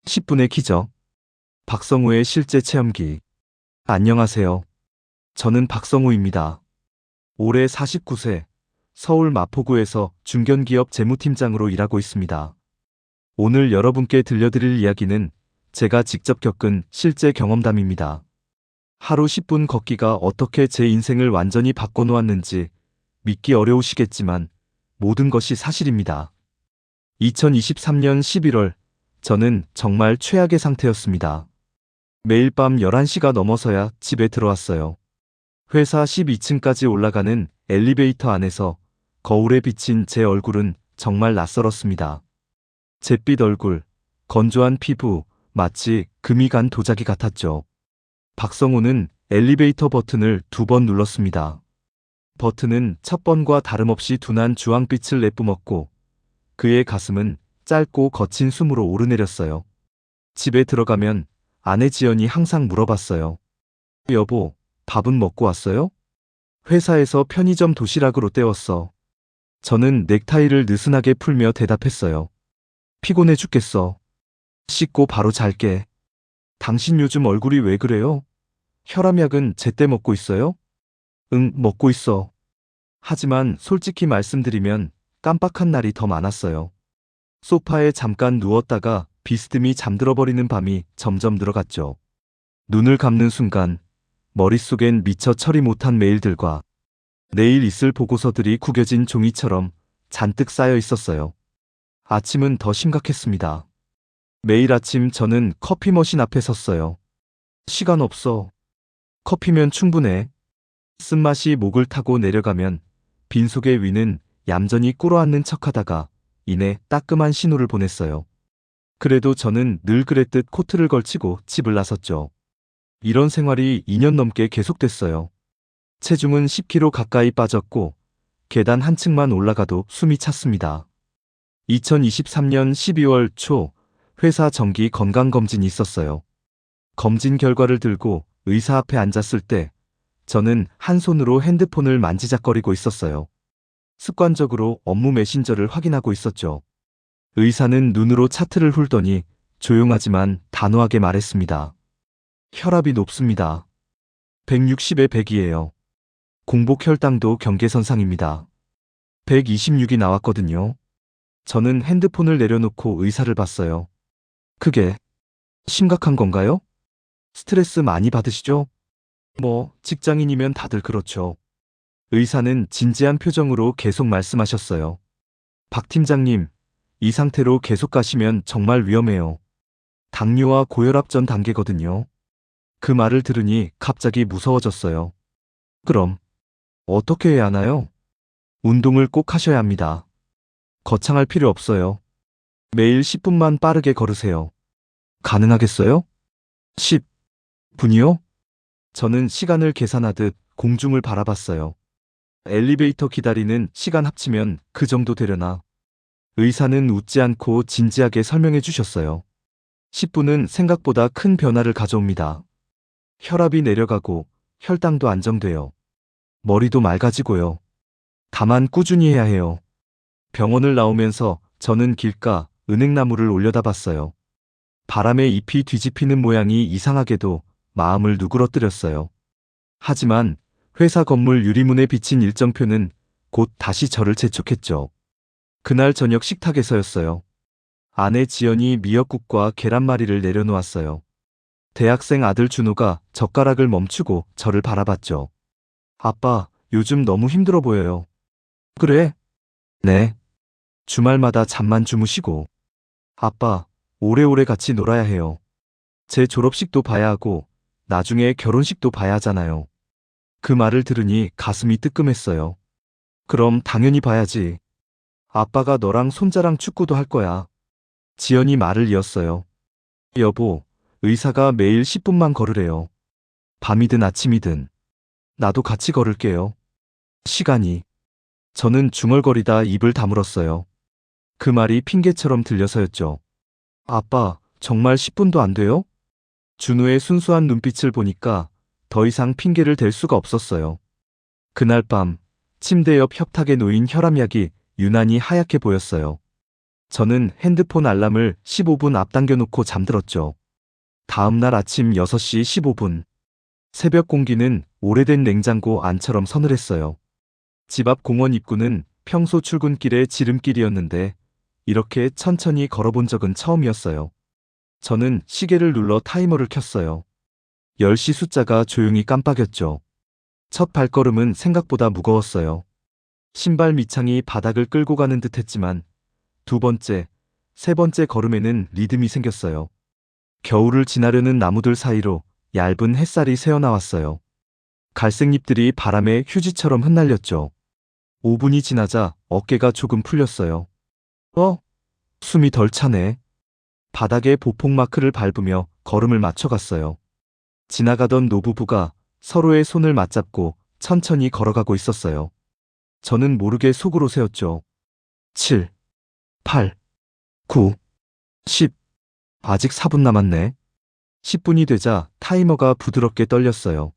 10분의 기적. 박성우의 실제 체험기. 안녕하세요. 저는 박성우입니다. 올해 49세, 서울 마포구에서 중견기업 재무팀장으로 일하고 있습니다. 오늘 여러분께 들려드릴 이야기는 제가 직접 겪은 실제 경험담입니다. 하루 10분 걷기가 어떻게 제 인생을 완전히 바꿔놓았는지 믿기 어려우시겠지만 모든 것이 사실입니다. 2023년 11월, 저는 정말 최악의 상태였습니다. 매일 밤 11시가 넘어서야 집에 들어왔어요. 회사 12층까지 올라가는 엘리베이터 안에서 거울에 비친 제 얼굴은 정말 낯설었습니다. 잿빛 얼굴, 건조한 피부, 마치 금이 간 도자기 같았죠. 박성우는 엘리베이터 버튼을 2번 눌렀습니다. 버튼은 첫 번과 다름없이 둔한 주황빛을 내뿜었고 그의 가슴은 짧고 거친 숨으로 오르내렸어요. 집에 들어가면 아내 지연이 항상 물어봤어요. 여보, 밥은 먹고 왔어요? 회사에서 편의점 도시락으로 때웠어. 저는 넥타이를 느슨하게 풀며 대답했어요. 피곤해 죽겠어. 씻고 바로 잘게. 당신 요즘 얼굴이 왜 그래요? 혈압약은 제때 먹고 있어요? 응, 먹고 있어. 하지만 솔직히 말씀드리면 깜빡한 날이 더 많았어요. 소파에 잠깐 누웠다가 비스듬히 잠들어버리는 밤이 점점 늘어갔죠. 눈을 감는 순간 머릿속엔 미처 처리 못한 메일들과 내일 있을 보고서들이 구겨진 종이처럼 잔뜩 쌓여 있었어요. 아침은 더 심각했습니다. 매일 아침 저는 커피 머신 앞에 섰어요. 시간 없어. 커피면 충분해. 쓴맛이 목을 타고 내려가면 빈속의 위는 얌전히 꿇어앉는 척하다가 이내 따끔한 신호를 보냈어요. 그래도 저는 늘 그랬듯 코트를 걸치고 집을 나섰죠. 이런 생활이 2년 넘게 계속됐어요. 체중은 10kg 가까이 빠졌고 계단 한 층만 올라가도 숨이 찼습니다. 2023년 12월 초 회사 정기 건강검진이 있었어요. 검진 결과를 들고 의사 앞에 앉았을 때 저는 한 손으로 핸드폰을 만지작거리고 있었어요. 습관적으로 업무 메신저를 확인하고 있었죠. 의사는 눈으로 차트를 훑더니 조용하지만 단호하게 말했습니다. 혈압이 높습니다. 160에 100이에요. 공복 혈당도 경계선상입니다. 126이 나왔거든요. 저는 핸드폰을 내려놓고 의사를 봤어요. 그게 심각한 건가요? 스트레스 많이 받으시죠? 직장인이면 다들 그렇죠. 의사는 진지한 표정으로 계속 말씀하셨어요. 박 팀장님, 이 상태로 계속 가시면 정말 위험해요. 당뇨와 고혈압 전 단계거든요. 그 말을 들으니 갑자기 무서워졌어요. 그럼 어떻게 해야 하나요? 운동을 꼭 하셔야 합니다. 거창할 필요 없어요. 매일 10분만 빠르게 걸으세요. 가능하겠어요? 10분이요? 저는 시간을 계산하듯 공중을 바라봤어요. 엘리베이터 기다리는 시간 합치면 그 정도 되려나. 의사는 웃지 않고 진지하게 설명해 주셨어요. 10분은 생각보다 큰 변화를 가져옵니다. 혈압이 내려가고 혈당도 안정돼요. 머리도 맑아지고요. 다만 꾸준히 해야 해요. 병원을 나오면서 저는 길가 은행나무를 올려다봤어요. 바람에 잎이 뒤집히는 모양이 이상하게도 마음을 누그러뜨렸어요. 하지만 회사 건물 유리문에 비친 일정표는 곧 다시 저를 재촉했죠. 그날 저녁 식탁에서였어요. 아내 지연이 미역국과 계란말이를 내려놓았어요. 대학생 아들 준호가 젓가락을 멈추고 저를 바라봤죠. 아빠, 요즘 너무 힘들어 보여요. 그래? 네. 주말마다 잠만 주무시고. 아빠, 오래오래 같이 놀아야 해요. 제 졸업식도 봐야 하고 나중에 결혼식도 봐야 하잖아요. 그 말을 들으니 가슴이 뜨끔했어요. 그럼 당연히 봐야지. 아빠가 너랑 손자랑 축구도 할 거야. 지연이 말을 이었어요. 여보, 의사가 매일 10분만 걸으래요. 밤이든 아침이든. 나도 같이 걸을게요. 시간이. 저는 중얼거리다 입을 다물었어요. 그 말이 핑계처럼 들려서였죠. 아빠, 정말 10분도 안 돼요? 준우의 순수한 눈빛을 보니까 더 이상 핑계를 댈 수가 없었어요. 그날 밤 침대 옆 협탁에 놓인 혈압약이 유난히 하얗게 보였어요. 저는 핸드폰 알람을 15분 앞당겨 놓고 잠들었죠. 다음 날 아침 6시 15분. 새벽 공기는 오래된 냉장고 안처럼 서늘했어요. 집 앞 공원 입구는 평소 출근길의 지름길이었는데 이렇게 천천히 걸어본 적은 처음이었어요. 저는 시계를 눌러 타이머를 켰어요. 10시 숫자가 조용히 깜빡였죠. 첫 발걸음은 생각보다 무거웠어요. 신발 밑창이 바닥을 끌고 가는 듯 했지만 두 번째, 세 번째 걸음에는 리듬이 생겼어요. 겨울을 지나려는 나무들 사이로 얇은 햇살이 새어나왔어요. 갈색잎들이 바람에 휴지처럼 흩날렸죠. 5분이 지나자 어깨가 조금 풀렸어요. 숨이 덜 차네. 바닥에 보폭마크를 밟으며 걸음을 맞춰갔어요. 지나가던 노부부가 서로의 손을 맞잡고 천천히 걸어가고 있었어요. 저는 모르게 속으로 세었죠. 7, 8, 9, 10. 아직 4분 남았네. 10분이 되자 타이머가 부드럽게 떨렸어요.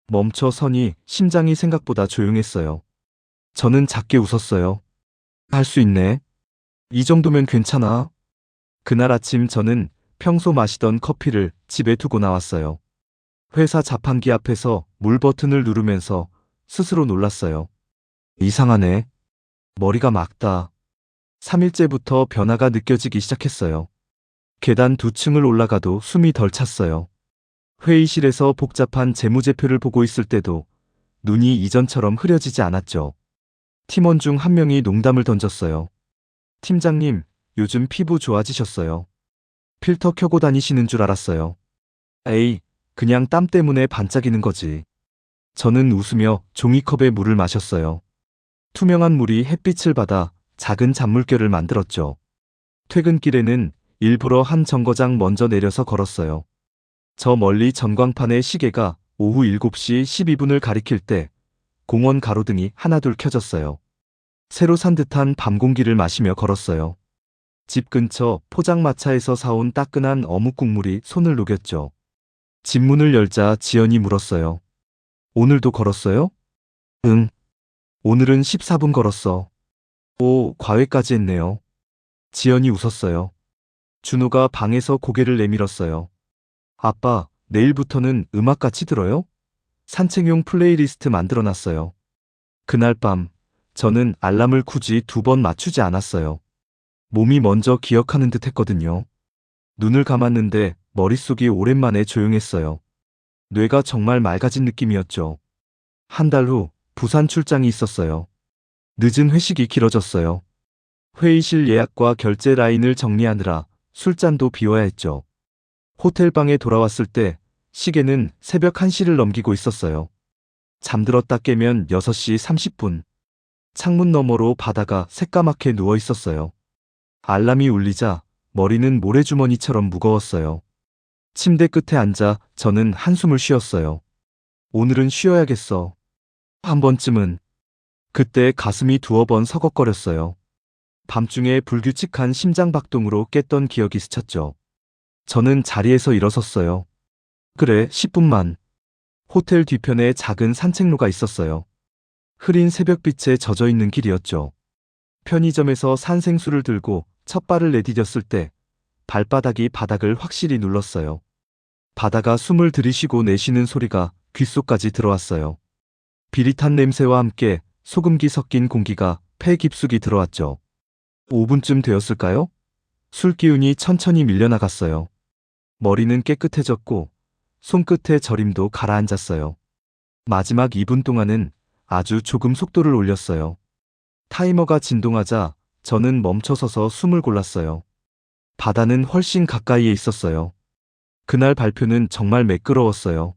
멈춰 서니 심장이 생각보다 조용했어요. 저는 작게 웃었어요. 할 수 있네. 이 정도면 괜찮아. 그날 아침 저는 평소 마시던 커피를 집에 두고 나왔어요. 회사 자판기 앞에서 물 버튼을 누르면서 스스로 놀랐어요. 이상하네. 머리가 맑다. 3일째부터 변화가 느껴지기 시작했어요. 계단 2층을 올라가도 숨이 덜 찼어요. 회의실에서 복잡한 재무제표를 보고 있을 때도 눈이 이전처럼 흐려지지 않았죠. 팀원 중 한 명이 농담을 던졌어요. 팀장님, 요즘 피부 좋아지셨어요. 필터 켜고 다니시는 줄 알았어요. 에이, 그냥 땀 때문에 반짝이는 거지. 저는 웃으며 종이컵에 물을 마셨어요. 투명한 물이 햇빛을 받아 작은 잔물결을 만들었죠. 퇴근길에는 일부러 한 정거장 먼저 내려서 걸었어요. 저 멀리 전광판의 시계가 오후 7시 12분을 가리킬 때 공원 가로등이 하나둘 켜졌어요. 새로 산 듯한 밤 공기를 마시며 걸었어요. 집 근처 포장마차에서 사온 따끈한 어묵 국물이 손을 녹였죠. 집 문을 열자 지연이 물었어요. 오늘도 걸었어요? 응. 오늘은 14분 걸었어. 오, 과외까지 했네요. 지연이 웃었어요. 준호가 방에서 고개를 내밀었어요. 아빠, 내일부터는 음악 같이 들어요? 산책용 플레이리스트 만들어놨어요. 그날 밤, 저는 알람을 굳이 2번 맞추지 않았어요. 몸이 먼저 기억하는 듯 했거든요. 눈을 감았는데 머릿속이 오랜만에 조용했어요. 뇌가 정말 맑아진 느낌이었죠. 한 달 후 부산 출장이 있었어요. 늦은 회식이 길어졌어요. 회의실 예약과 결제 라인을 정리하느라 술잔도 비워야 했죠. 호텔방에 돌아왔을 때 시계는 새벽 1시를 넘기고 있었어요. 잠들었다 깨면 6시 30분. 창문 너머로 바다가 새까맣게 누워 있었어요. 알람이 울리자 머리는 모래주머니처럼 무거웠어요. 침대 끝에 앉아 저는 한숨을 쉬었어요. 오늘은 쉬어야겠어. 한 번쯤은. 그때 가슴이 두어 번 서걱거렸어요. 밤중에 불규칙한 심장박동으로 깼던 기억이 스쳤죠. 저는 자리에서 일어섰어요. 그래, 10분만. 호텔 뒤편에 작은 산책로가 있었어요. 흐린 새벽빛에 젖어있는 길이었죠. 편의점에서 산 생수를 들고 첫 발을 내디뎠을 때 발바닥이 바닥을 확실히 눌렀어요. 바다가 숨을 들이쉬고 내쉬는 소리가 귓속까지 들어왔어요. 비릿한 냄새와 함께 소금기 섞인 공기가 폐 깊숙이 들어왔죠. 5분쯤 되었을까요? 술 기운이 천천히 밀려나갔어요. 머리는 깨끗해졌고 손끝의 저림도 가라앉았어요. 마지막 2분 동안은 아주 조금 속도를 올렸어요. 타이머가 진동하자 저는 멈춰서서 숨을 골랐어요. 바다는 훨씬 가까이에 있었어요. 그날 발표는 정말 매끄러웠어요.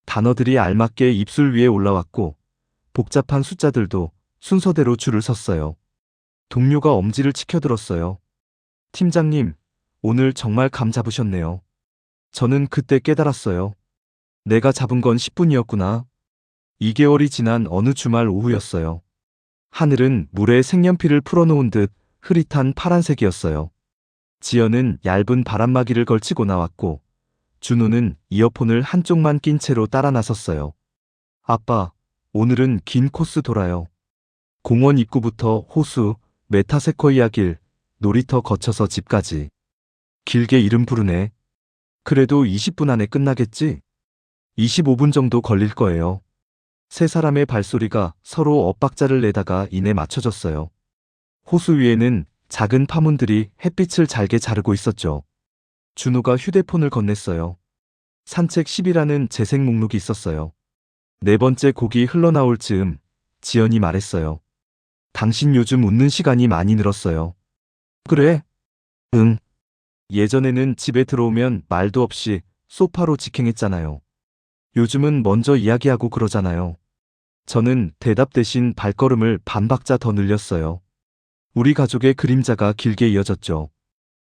단어들이 알맞게 입술 위에 올라왔고 복잡한 숫자들도 순서대로 줄을 섰어요. 동료가 엄지를 치켜들었어요. 팀장님, 오늘 정말 감 잡으셨네요. 저는 그때 깨달았어요. 내가 잡은 건 10분이었구나. 2개월이 지난 어느 주말 오후였어요. 하늘은 물에 색연필을 풀어놓은 듯 흐릿한 파란색이었어요. 지연은 얇은 바람막이를 걸치고 나왔고 준호는 이어폰을 한쪽만 낀 채로 따라 나섰어요. 아빠, 오늘은 긴 코스 돌아요. 공원 입구부터 호수, 메타세코이아 길, 놀이터 거쳐서 집까지. 길게 이름 부르네. 그래도 20분 안에 끝나겠지? 25분 정도 걸릴 거예요. 세 사람의 발소리가 서로 엇박자를 내다가 이내 맞춰졌어요. 호수 위에는 작은 파문들이 햇빛을 잘게 자르고 있었죠. 준호가 휴대폰을 건넸어요. 산책 10이라는 재생 목록이 있었어요. 네 번째 곡이 흘러나올 즈음 지연이 말했어요. 당신 요즘 웃는 시간이 많이 늘었어요. 그래? 응. 예전에는 집에 들어오면 말도 없이 소파로 직행했잖아요. 요즘은 먼저 이야기하고 그러잖아요. 저는 대답 대신 발걸음을 반박자 더 늘렸어요. 우리 가족의 그림자가 길게 이어졌죠.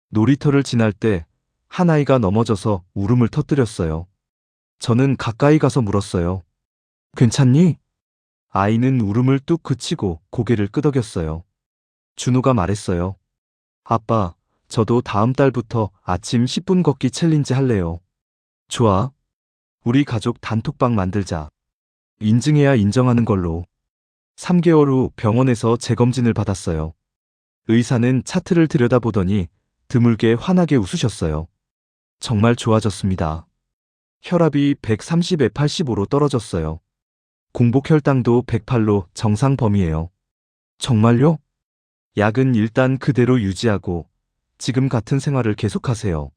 놀이터를 지날 때 한 아이가 넘어져서 울음을 터뜨렸어요. 저는 가까이 가서 물었어요. 괜찮니? 아이는 울음을 뚝 그치고 고개를 끄덕였어요. 준호가 말했어요. 아빠, 저도 다음 달부터 아침 10분 걷기 챌린지 할래요. 좋아. 우리 가족 단톡방 만들자. 인증해야 인정하는 걸로. 3개월 후 병원에서 재검진을 받았어요. 의사는 차트를 들여다보더니 드물게 환하게 웃으셨어요. 정말 좋아졌습니다. 혈압이 130에 85로 떨어졌어요. 공복 혈당도 108로 정상 범위예요. 정말요? 약은 일단 그대로 유지하고 지금 같은 생활을 계속하세요.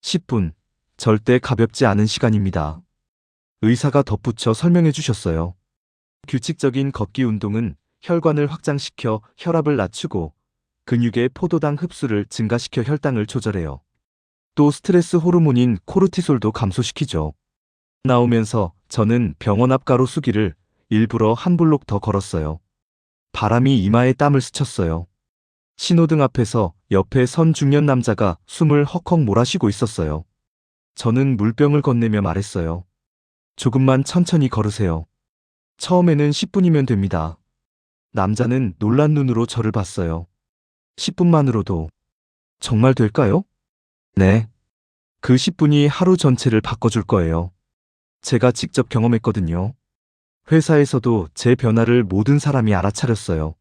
10분, 절대 가볍지 않은 시간입니다. 의사가 덧붙여 설명해 주셨어요. 규칙적인 걷기 운동은 혈관을 확장시켜 혈압을 낮추고 근육의 포도당 흡수를 증가시켜 혈당을 조절해요. 또 스트레스 호르몬인 코르티솔도 감소시키죠. 나오면서 저는 병원 앞 가로수길을 일부러 한 블록 더 걸었어요. 바람이 이마에 땀을 스쳤어요. 신호등 앞에서 옆에 선 중년 남자가 숨을 헉헉 몰아쉬고 있었어요. 저는 물병을 건네며 말했어요. 조금만 천천히 걸으세요. 처음에는 10분이면 됩니다. 남자는 놀란 눈으로 저를 봤어요. 10분만으로도 정말 될까요? 네. 그 10분이 하루 전체를 바꿔줄 거예요. 제가 직접 경험했거든요. 회사에서도 제 변화를 모든 사람이 알아차렸어요.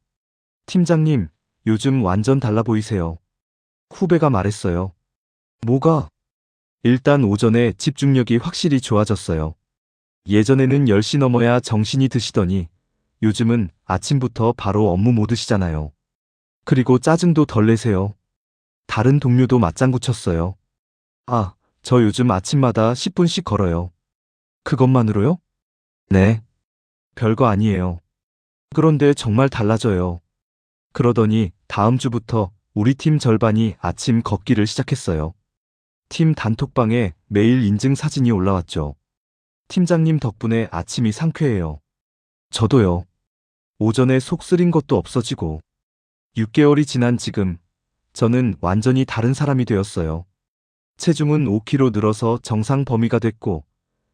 팀장님, 요즘 완전 달라 보이세요. 후배가 말했어요. 뭐가? 일단 오전에 집중력이 확실히 좋아졌어요. 예전에는 10시 넘어야 정신이 드시더니 요즘은 아침부터 바로 업무 모드시잖아요. 그리고 짜증도 덜 내세요. 다른 동료도 맞장구 쳤어요. 아, 저 요즘 아침마다 10분씩 걸어요. 그것만으로요? 네. 별거 아니에요. 그런데 정말 달라져요. 그러더니 다음 주부터 우리 팀 절반이 아침 걷기를 시작했어요. 팀 단톡방에 매일 인증 사진이 올라왔죠. 팀장님 덕분에 아침이 상쾌해요. 저도요. 오전에 속 쓰린 것도 없어지고 6개월이 지난 지금 저는 완전히 다른 사람이 되었어요. 체중은 5kg 늘어서 정상 범위가 됐고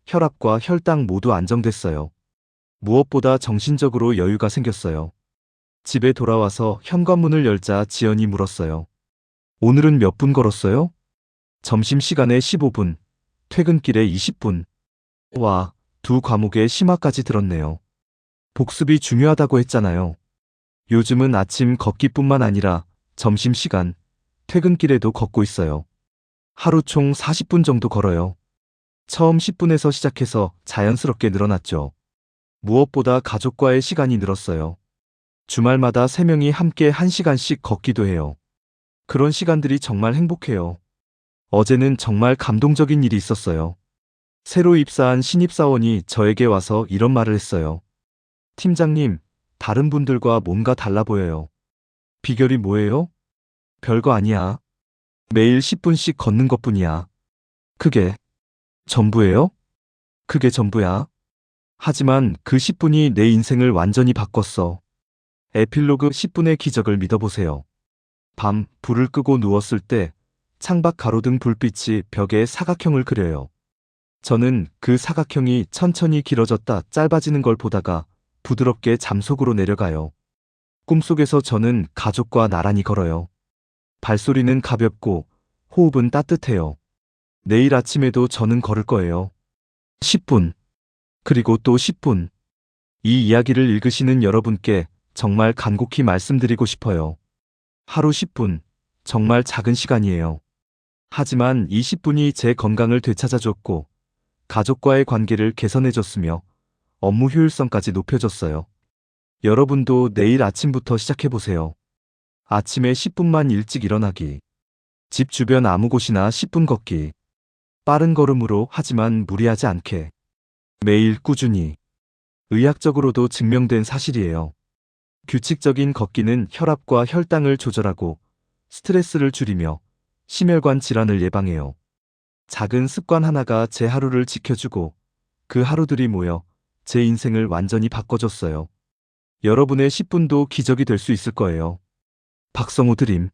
혈압과 혈당 모두 안정됐어요. 무엇보다 정신적으로 여유가 생겼어요. 집에 돌아와서 현관문을 열자 지연이 물었어요. 오늘은 몇 분 걸었어요? 점심시간에 15분, 퇴근길에 20분. 와, 두 과목에 심화까지 들었네요. 복습이 중요하다고 했잖아요. 요즘은 아침 걷기뿐만 아니라 점심시간, 퇴근길에도 걷고 있어요. 하루 총 40분 정도 걸어요. 처음 10분에서 시작해서 자연스럽게 늘어났죠. 무엇보다 가족과의 시간이 늘었어요. 주말마다 3명이 함께 1시간씩 걷기도 해요. 그런 시간들이 정말 행복해요. 어제는 정말 감동적인 일이 있었어요. 새로 입사한 신입사원이 저에게 와서 이런 말을 했어요. 팀장님, 다른 분들과 뭔가 달라 보여요. 비결이 뭐예요? 별거 아니야. 매일 10분씩 걷는 것뿐이야. 그게 전부예요? 그게 전부야. 하지만 그 10분이 내 인생을 완전히 바꿨어. 에필로그 10분의 기적을 믿어보세요. 밤, 불을 끄고 누웠을 때 창밖 가로등 불빛이 벽에 사각형을 그려요. 저는 그 사각형이 천천히 길어졌다 짧아지는 걸 보다가 부드럽게 잠속으로 내려가요. 꿈속에서 저는 가족과 나란히 걸어요. 발소리는 가볍고 호흡은 따뜻해요. 내일 아침에도 저는 걸을 거예요. 10분. 그리고 또 10분. 이 이야기를 읽으시는 여러분께 정말 간곡히 말씀드리고 싶어요. 하루 10분. 정말 작은 시간이에요. 하지만 이 10분이 제 건강을 되찾아줬고, 가족과의 관계를 개선해줬으며, 업무 효율성까지 높여줬어요. 여러분도 내일 아침부터 시작해보세요. 아침에 10분만 일찍 일어나기. 집 주변 아무 곳이나 10분 걷기. 빠른 걸음으로 하지만 무리하지 않게. 매일 꾸준히. 의학적으로도 증명된 사실이에요. 규칙적인 걷기는 혈압과 혈당을 조절하고 스트레스를 줄이며 심혈관 질환을 예방해요. 작은 습관 하나가 제 하루를 지켜주고 그 하루들이 모여 제 인생을 완전히 바꿔줬어요. 여러분의 10분도 기적이 될 수 있을 거예요. 박성우 드림.